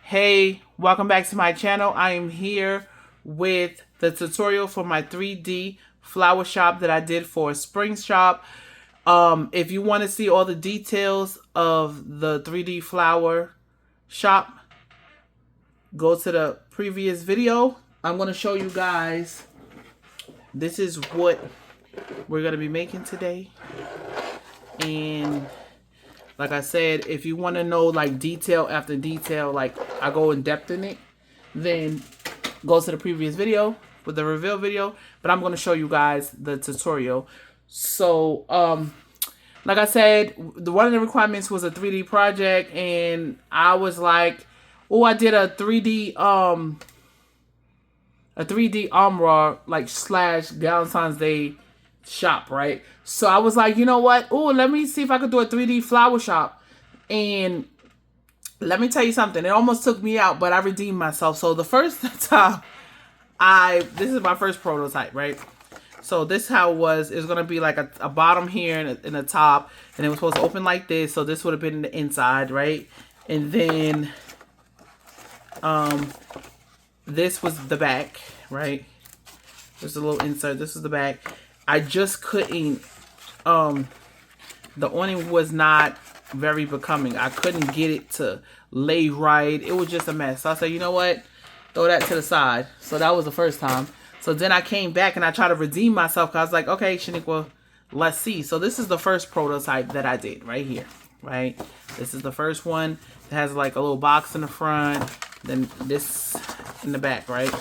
Hey, welcome back to my channel. I am here with the tutorial for my 3D flower shop that I did for a spring shop. If you want to see all the details of the 3D flower shop, go to the previous video. I'm going to show you guys, this is what we're going to be making today. And like I said, if you want to know like detail after detail, like I go in depth in it, then go to the previous video with the reveal video. But I'm going to show you guys the tutorial. So, like I said, one of the requirements was a 3D project, and I was like, oh, I did a 3D Umrah like / Valentine's Day shop, right? So I was like, you know what? Oh, let me see if I could do a 3D flower shop. And let me tell you something. It almost took me out, but I redeemed myself. So the first time this is my first prototype, right? So this is how it was. It's going to be like a bottom here and a top. And it was supposed to open like this. So this would have been the inside, right? And then this was the back, right? There's a little insert. This is the back. I just couldn't, the awning was not very becoming. I couldn't get it to lay right. It was just a mess. So I said, you know what? Throw that to the side. So that was the first time. So then I came back and I tried to redeem myself because I was like, okay, Shaniqua, let's see. So this is the first prototype that I did right here, right? This is the first one. It has like a little box in the front, then this in the back, right?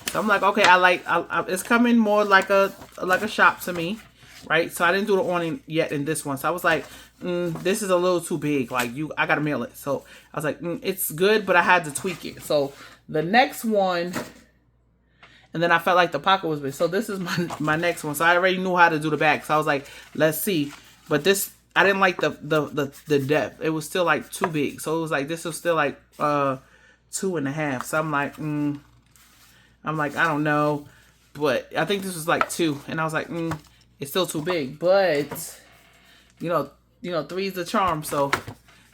So I'm like, okay, it's coming more like a shop to me, right? So I didn't do the awning yet in this one. So I was like, this is a little too big. Like I gotta mail it. So I was like, it's good, but I had to tweak it. So the next one, and then I felt like the pocket was big. So this is my next one. So I already knew how to do the back. So I was like, let's see. But this, I didn't like the depth. It was still like too big. So it was like, this was still like 2.5. So I'm like, I don't know, but I think this was like 2, and I was like, it's still too big. But you know, 3 is the charm. So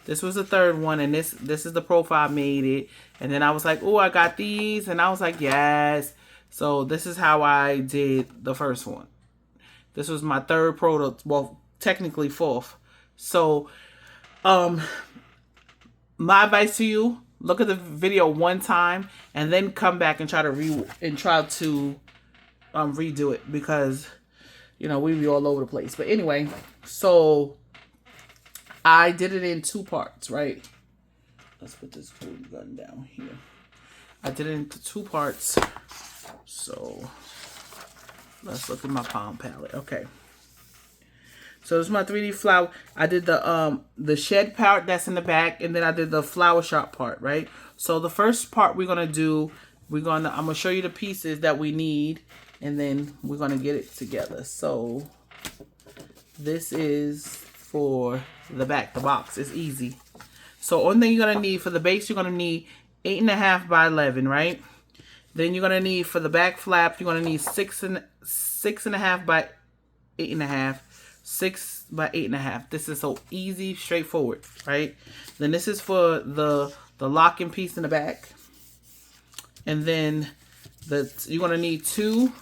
this was the third one, and this is the profile I made it. And then I was like, oh, I got these, and I was like, yes. So this is how I did the first one. This was my third prototype, well, technically fourth. So, my advice to you: look at the video one time and then come back and try to redo it, because we be all over the place. But anyway, so I did it in 2 parts, right? Let's put this glue gun down here. I did it into 2 parts. So let's look at my palm palette. Okay. So this is my 3D flower. I did the shed part that's in the back, and then I did the flower shop part, right? So the first part we're gonna do, I'm gonna show you the pieces that we need, and then we're gonna get it together. So this is for the back, the box. It's easy. So only thing you're gonna need for the base, you're gonna need 8.5 by 11, right? Then you're gonna need for the back flap, you're gonna need 6.5 by 8.5. 6 by 8.5. This is so easy, straightforward, right? Then this is for the locking piece in the back, and then you're gonna need 2.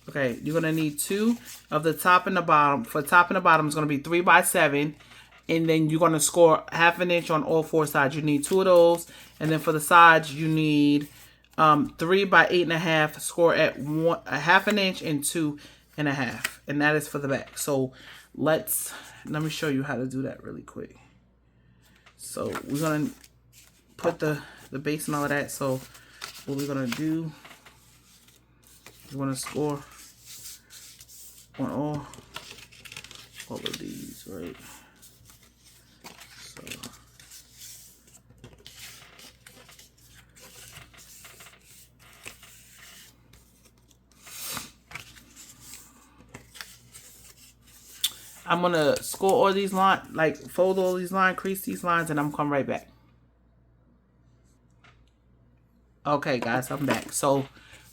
Okay, you're gonna need 2 of the top and the bottom. For top and the bottom, it's gonna be 3 by 7, and then you're gonna score 1/2 inch on all 4 sides. You need 2 of those, and then for the sides, you need 3 by 8.5. Score at 1/2 inch and 2.5, and that is for the back. So let me show you how to do that really quick. So we're gonna put the base and all of that. So what we're gonna do is we're gonna score on all of these, right? So I'm gonna score all these lines, like fold all these lines, crease these lines, and I'm gonna come right back. Okay, guys, I'm back. So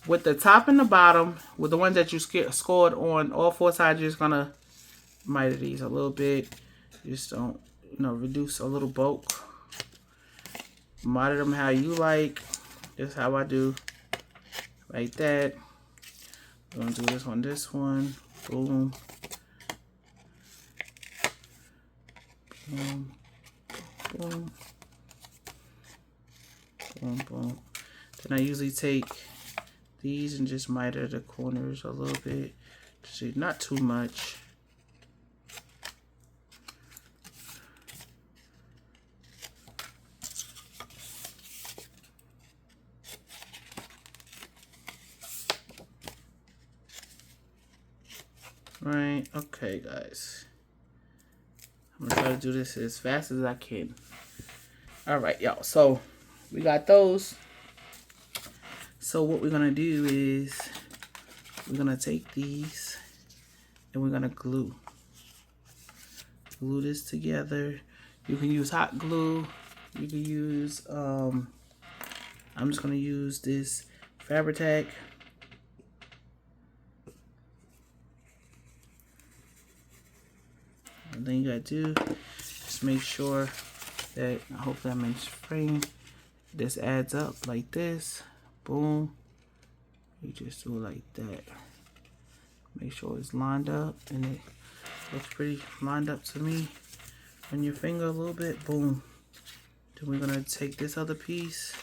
with the top and the bottom, with the ones that you scored on all 4 sides, you're just gonna miter these a little bit. Just don't, reduce a little bulk. model them how you like. This is how I do, like that. I'm gonna do this on this one. Boom. Boom. Boom. Boom, boom. Then I usually take these and just miter the corners a little bit. See, not too much. Right, okay guys. I'm gonna try to do this as fast as I can. Alright, y'all, so we got those. So what we're gonna do is we're gonna take these and we're gonna glue this together. You can use hot glue. You can use I'm just gonna use this Fabri-Tac. And then you gotta do, just make sure that, I hope that makes frame. This adds up like this. Boom. You just do it like that. Make sure it's lined up, and it looks pretty lined up to me. On your finger a little bit. Boom. Then we're gonna take this other piece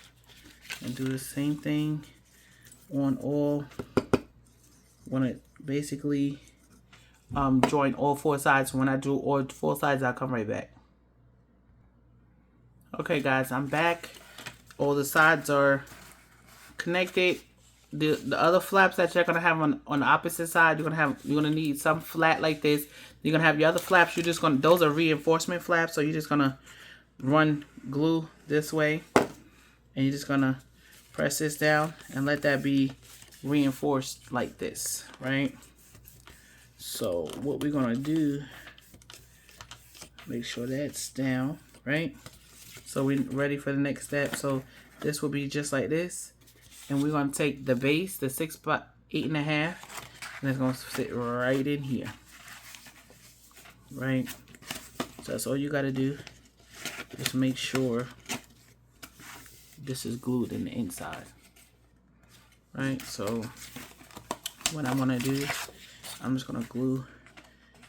and do the same thing on all. Want to basically join all four sides. When I do all four sides, I'll come right back. Okay guys, I'm back. All the sides are connected. The other flaps that you're gonna have on the opposite side, you're gonna need some flat like this. You're gonna have your other flaps. You're just gonna, those are reinforcement flaps, so you're just gonna run glue this way, and you're just gonna press this down and let that be reinforced like this, right? So what we're gonna do, make sure that's down, right? So we're ready for the next step. So this will be just like this, and we're gonna take the base, the 6 by 8.5, and it's gonna sit right in here, right? So that's all you gotta do. Just make sure this is glued in the inside, right? So what I'm gonna do, I'm just gonna glue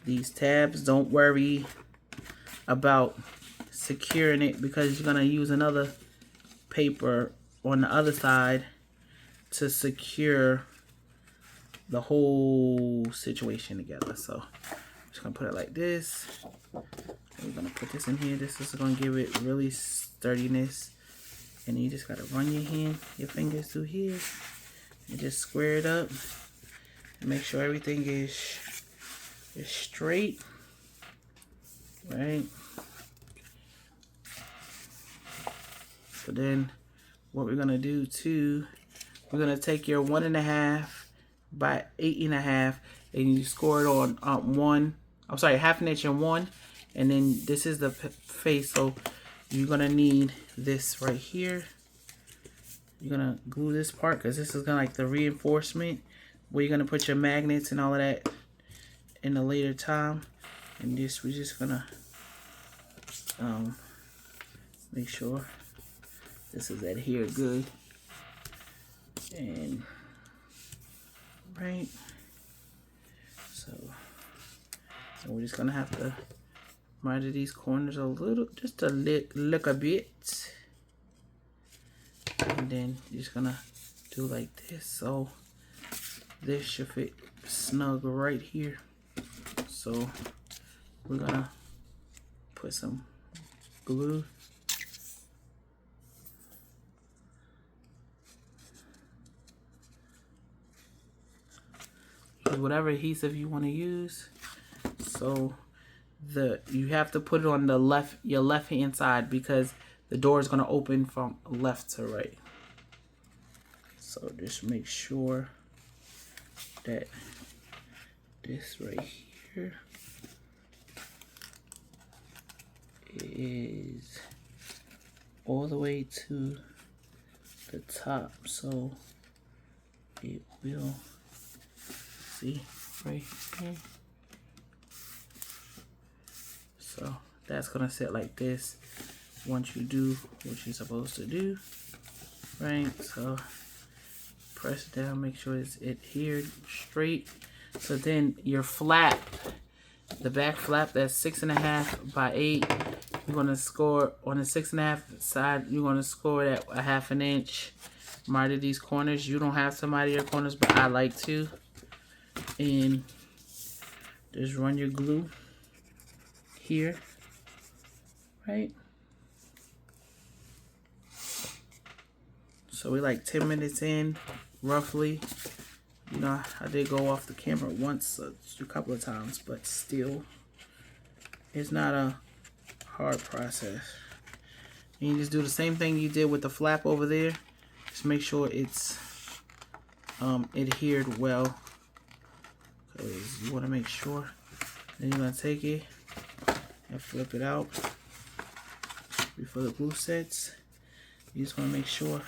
these tabs. Don't worry about securing it, because you're gonna use another paper on the other side to secure the whole situation together. So I'm just gonna put it like this. We're gonna put this in here. This is gonna give it really sturdiness, and you just gotta run your fingers through here and just square it up and make sure everything is straight, right? So then what we're gonna do too, we're gonna take your 1.5 by 8.5 and you score it on half an inch and 1, and then this is the face. So you're gonna need this right here. You're gonna glue this part, because this is gonna like the reinforcement where you're gonna put your magnets and all of that in a later time. And this, we're just gonna make sure this is adhered good, and right. So we're just gonna have to miter these corners a little, just a look a bit, and then you're just gonna do like this. So this should fit snug right here. So we're gonna put some glue. Whatever adhesive you want to use. So you have to put it on your left hand side, because the door is going to open from left to right. So just make sure that this right here is all the way to the top, so it will, see right here. So that's gonna sit like this. once you do what you're supposed to do, right? So press it down, make sure it's adhered straight. So then your flap, the back flap, that's 6.5 by 8. You're gonna score on the 6.5 side. You're gonna score at a 1/2 inch. Miter these corners. You don't have to miter your corners, but I like to. And just run your glue here, right? So we're like 10 minutes in, roughly. You know, I did go off the camera once, a couple of times, but still, it's not a hard process. And you just do the same thing you did with the flap over there. Just make sure it's adhered well, because you want to make sure. Then you're going to take it and flip it out before the glue sets. You just want to make sure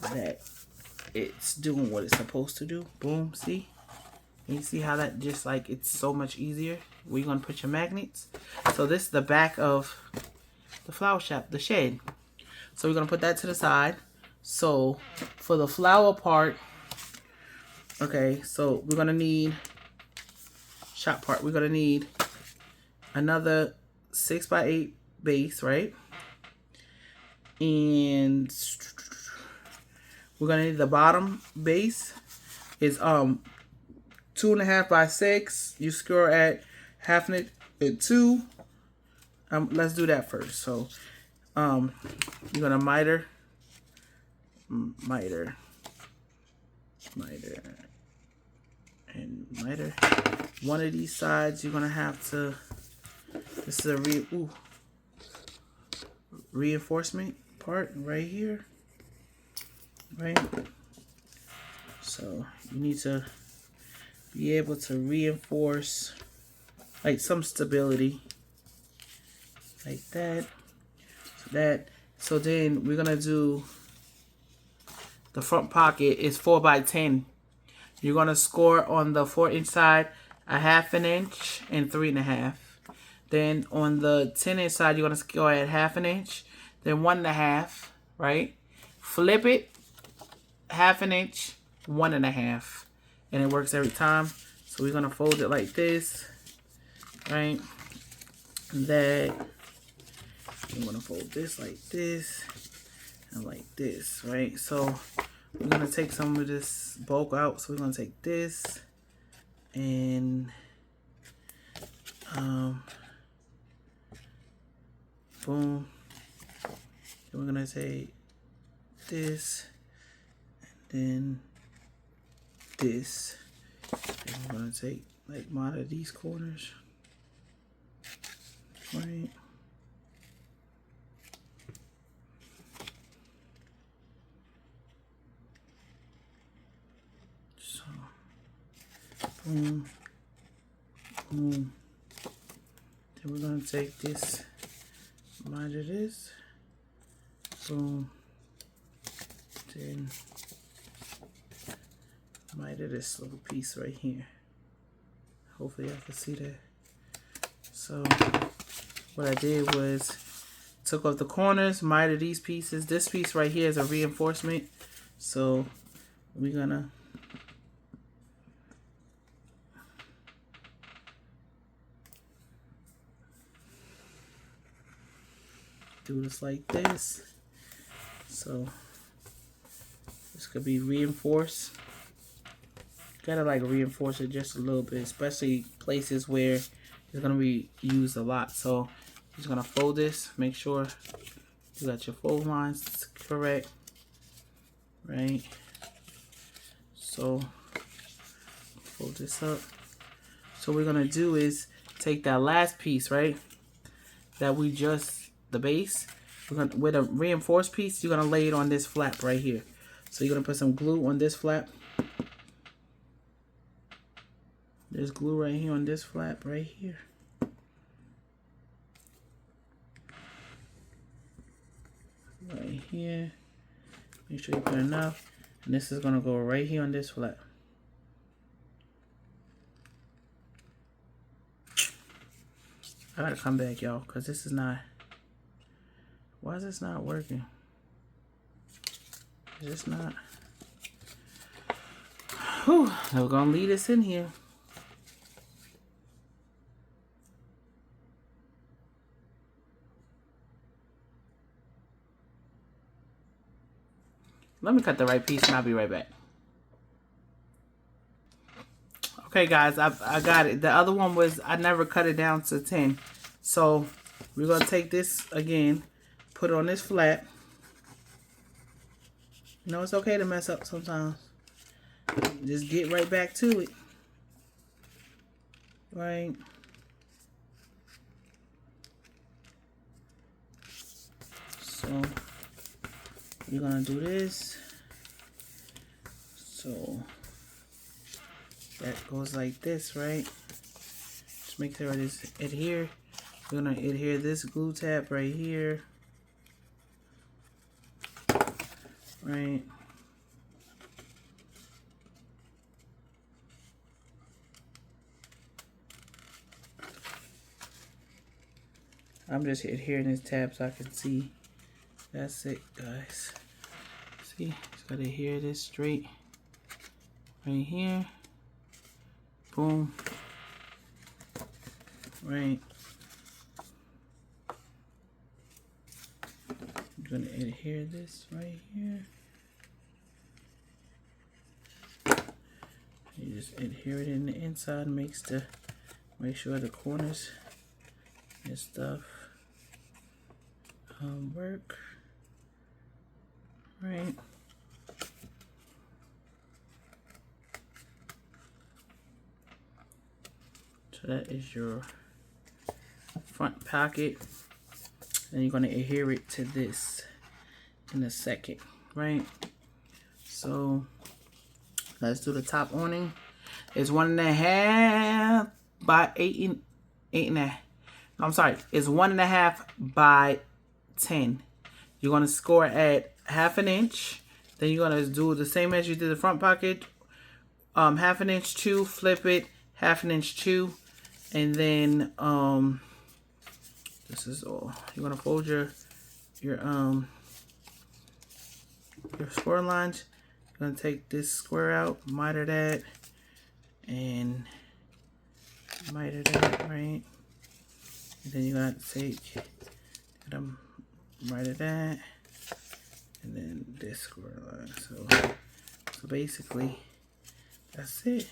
that it's doing what it's supposed to do. Boom, see? And you see how that just like, it's so much easier. Where you're going to put your magnets. So this is the back of the flower shop, the shed. So we're going to put that to the side. So for the flower part, okay, so we're going to need, shop part, we're going to need another 6 by 8 base, right? And we're going to need the bottom base is 2.5 by 6. You score at 1/2 inch at 2. Let's do that first. So you're gonna miter, and miter. One of these sides you're gonna have to. This is a reinforcement part right here, right? So you need to be able to reinforce like some stability, like that. So then we're gonna do the front pocket is 4 by 10. You're gonna score on the 4-inch side a 1/2 inch and 3.5. Then on the 10-inch side, you're gonna score at 1/2 inch, then 1.5, right? Flip it, 1/2 inch, 1.5, and it works every time. So we're gonna fold it like this, right? And then I'm gonna fold this like this and like this, right? So we're gonna take some of this bulk out. So we're gonna take this and boom. Then we're gonna take this and then this. And we're gonna take like miter these corners, right? So boom, boom. Then we're gonna take this, miter this, boom. Then miter this little piece right here. Hopefully I can see that. So what I did was took off the corners, miter these pieces. This piece right here is a reinforcement. So we're gonna do this like this. So this could be reinforced. Gotta like reinforce it just a little bit, especially places where it's gonna be used a lot. So I'm just gonna fold this, make sure you got your fold lines correct, right? So fold this up. So what we're gonna do is take that last piece, right? That we just, the base, we're gonna, with a reinforced piece, you're gonna lay it on this flap right here. So you're gonna put some glue on this flap. There's glue right here on this flap right here. Right here. Make sure you put enough. And this is gonna go right here on this flap. I gotta come back, y'all, because this is not Why is this not working? Is this not? Whew, we're gonna leave this in here. Let me cut the right piece and I'll be right back. Okay guys, I got it. The other one was, I never cut it down to 10. So we're gonna take this again, put it on this flat. You know, it's okay to mess up sometimes. Just get right back to it. Right. So we're gonna do this. So that goes like this, right? Just make sure it is adhere. We're gonna adhere this glue tab right here. Right. I'm just adhering this tab so I can see. That's it, guys. See, just gotta adhere this straight right here. Boom. Right. I'm gonna adhere this right here. You just adhere it in the inside, make sure the corners and stuff work. Right. So that is your front pocket. And you're gonna adhere it to this in a second, right? So let's do the top awning. It's 1.5 by 8.5. I'm sorry, it's 1.5 by 10. You're gonna score at 1/2 inch. Then you're gonna do the same as you did the front pocket. 1/2 inch two, flip it, 1/2 inch two, and then this is all. You're gonna fold your square lines. You're gonna take this square out, miter that, and miter that, right? And then you're gonna take miter that, and then this square line. So basically, that's it.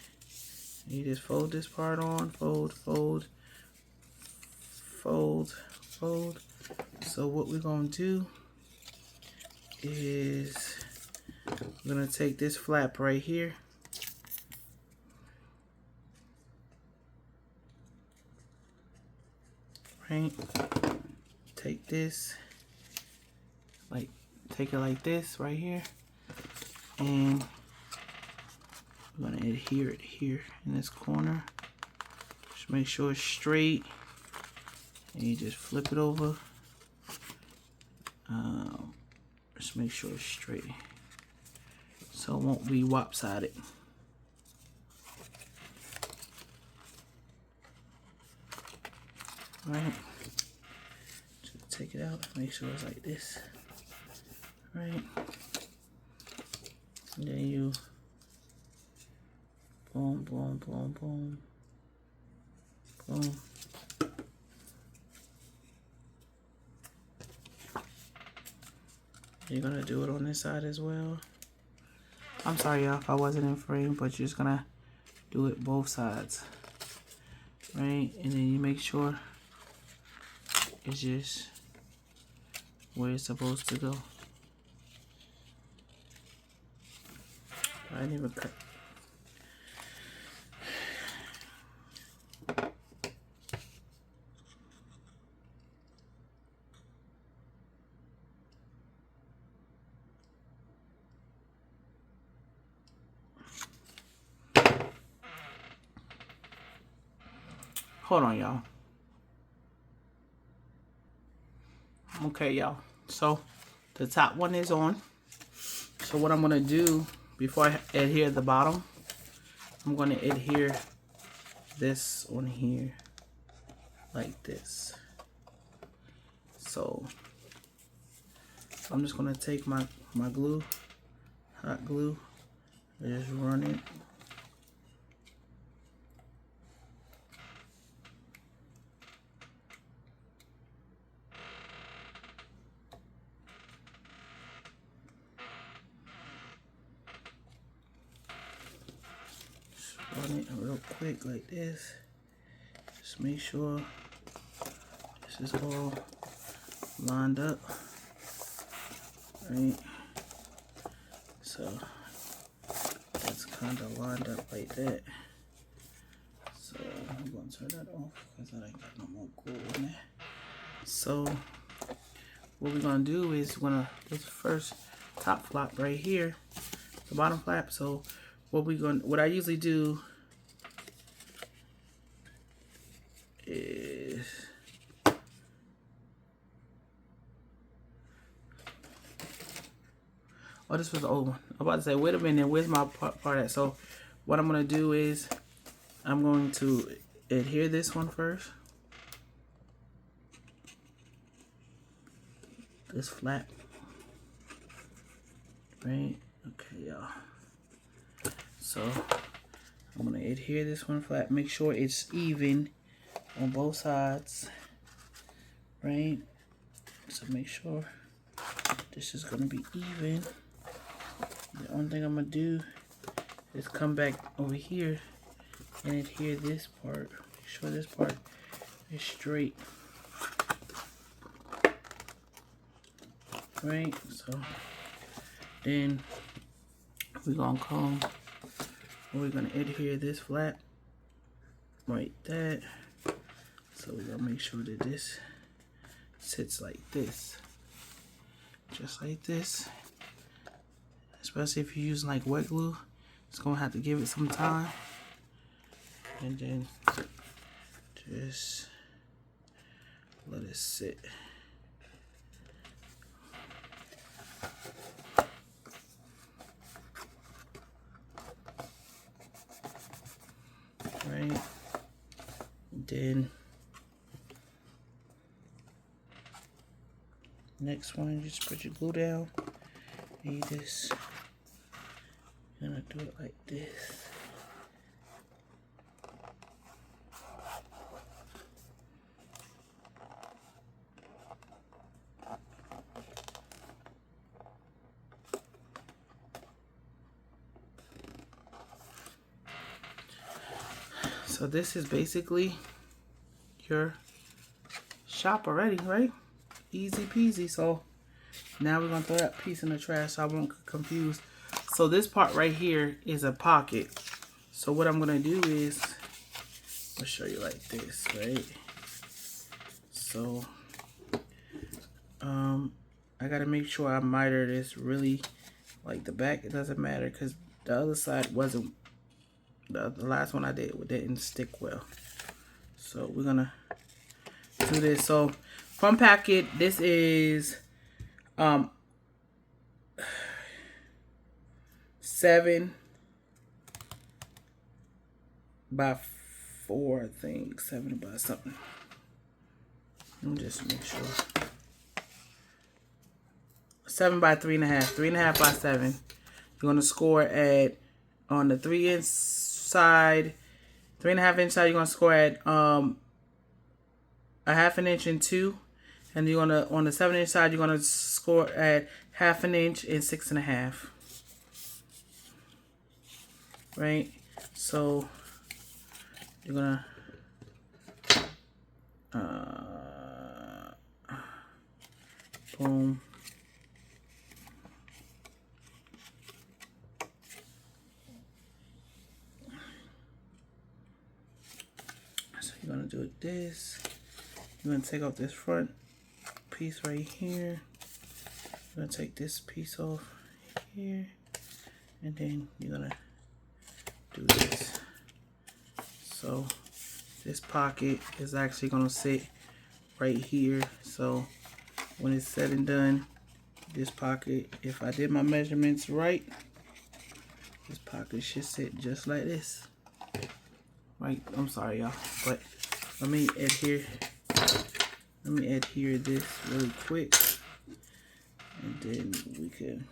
You just fold this part on, fold, fold, fold, fold. So what we're gonna do is we're gonna take this flap right here. Right? Take this, take it like this right here, and we're gonna adhere it here in this corner. Just make sure it's straight, and you just flip it over. Just make sure it's straight, so it won't be lopsided. Right? Just take it out. Make sure it's like this. Right? And then you boom, boom, boom, boom, boom. You're gonna do it on this side as well. I'm sorry, y'all, if I wasn't in frame, but you're just gonna do it both sides. Right? And then you make sure it's just where it's supposed to go. I didn't even cut. Hold on, y'all. Okay, y'all. So the top one is on. So what I'm gonna do before I adhere the bottom, I'm gonna adhere this on here like this. So So I'm just gonna take my glue, hot glue, and just run it. Just run it real quick like this. Just make sure this is all lined up, right? So that's kind of lined up like that. So I'm going to turn that off because I ain't got no more glue in there. So what we're going to do is we're going to, this first top flap right here, the bottom flap. So what I usually do is oh, this was the old one. I'm about to say, wait a minute, where's my part at? So what I'm going to do is I'm going to adhere this one first. This flap. Right? Okay, y'all. So I'm going to adhere this one flat. Make sure it's even on both sides. Right? So make sure this is going to be even. The only thing I'm going to do is come back over here and adhere this part. Make sure this part is straight. Right? So then we're going to come, we're going to adhere this flap like that. So we're going to make sure that this sits like this. Just like this. Especially if you're using like wet glue, it's going to have to give it some time. And then just let it sit. Right? Then next one, you just put your glue down. And you just gonna do it like this. So this is basically your shop already, right? Easy peasy. So now we're gonna throw that piece in the trash so I won't get confused. So this part right here is a pocket. So what I'm gonna do is I'll show you like this, right? So I gotta make sure I miter this really like the back. It doesn't matter because the other side wasn't, the last one I did didn't stick well. So we're gonna do this. So from packet, this is 7 by 4, I think. 7 by something. Let me just make sure. 7 by 3.5. 3.5 by 7. You're gonna score at on the 3-inch side, 3.5-inch side. You're gonna score at a 1/2 inch and 2, and you're gonna on the 7-inch side you're gonna score at 1/2 inch and 6.5. Right. So you're gonna boom. So you're gonna do it this. You're gonna take off this front piece right here. You're gonna take this piece off here, and then you're gonna do this. So this pocket is actually gonna sit right here. So when it's said and done, this pocket, if I did my measurements right, this pocket should sit just like this. Right? I'm sorry, y'all, but let me adhere this really quick. And then we can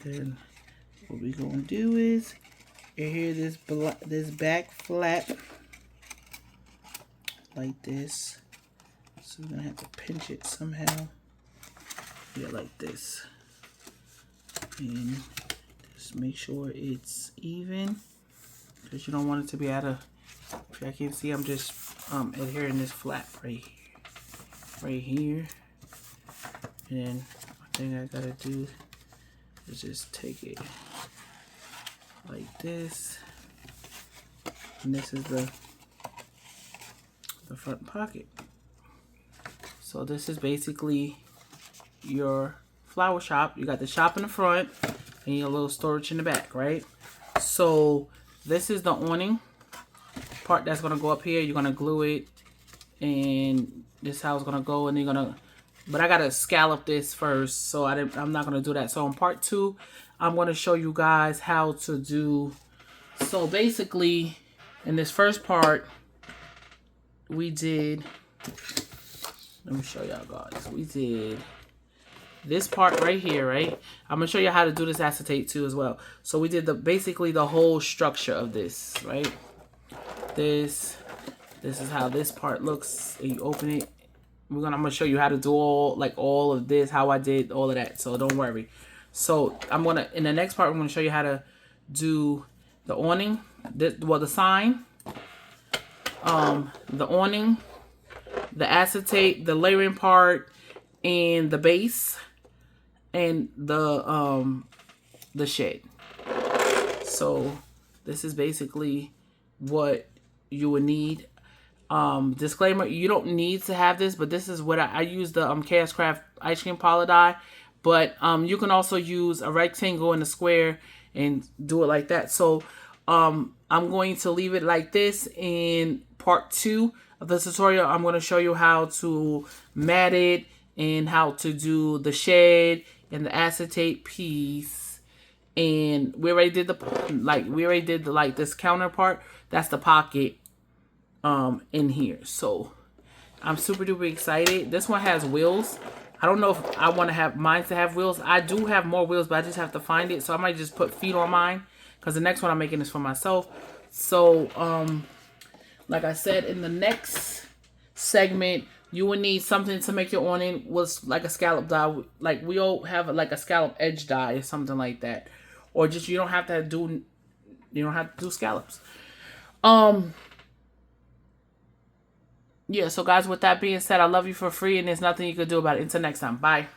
then what we gonna do is adhere this back flap like this. So we're gonna have to pinch it somehow. Yeah, like this. And just make sure it's even, because you don't want it to be out of, if I can see, I'm just adhering this flap right here. And then one thing I gotta do is just take it like this. And this is the front pocket. So this is basically your flower shop. You got the shop in the front and your little storage in the back, right? So this is the awning part that's gonna go up here. You're gonna glue it, and this is how it's gonna go. And you're gonna, but I gotta scallop this first, so I'm not gonna do that. So in part 2, I'm gonna show you guys how to do. So basically, in this first part, we did. Let me show y'all guys. We did this part right here, right? I'm gonna show you how to do this acetate too as well. So we did basically the whole structure of this, right? This is how this part looks. And you open it. I'm gonna show you how to do all of this, how I did all of that. So don't worry. So in the next part, I'm gonna show you how to do the awning, the sign, the awning, the acetate, the layering part, and the base, and the shed. So this is basically what you would need. Disclaimer, you don't need to have this, but this is what I use the Chaos Craft ice cream parlor die, but you can also use a rectangle and a square and do it like that. So I'm going to leave it like this. In part 2 of the tutorial, I'm going to show you how to mat it and how to do the shed and the acetate piece. And we already did this counter part. That's the pocket in here. So I'm super duper excited. This one has wheels. I don't know if I want to have mine to have wheels. I do have more wheels, but I just have to find it. So I might just put feet on mine, because the next one I'm making is for myself. So like I said, in the next segment, you will need something to make your awning was like a scallop die. Like we all have like a scallop edge die or something like that. Or just you don't have to do scallops. Yeah, so guys, with that being said, I love you for free, and there's nothing you can do about it. Until next time, bye.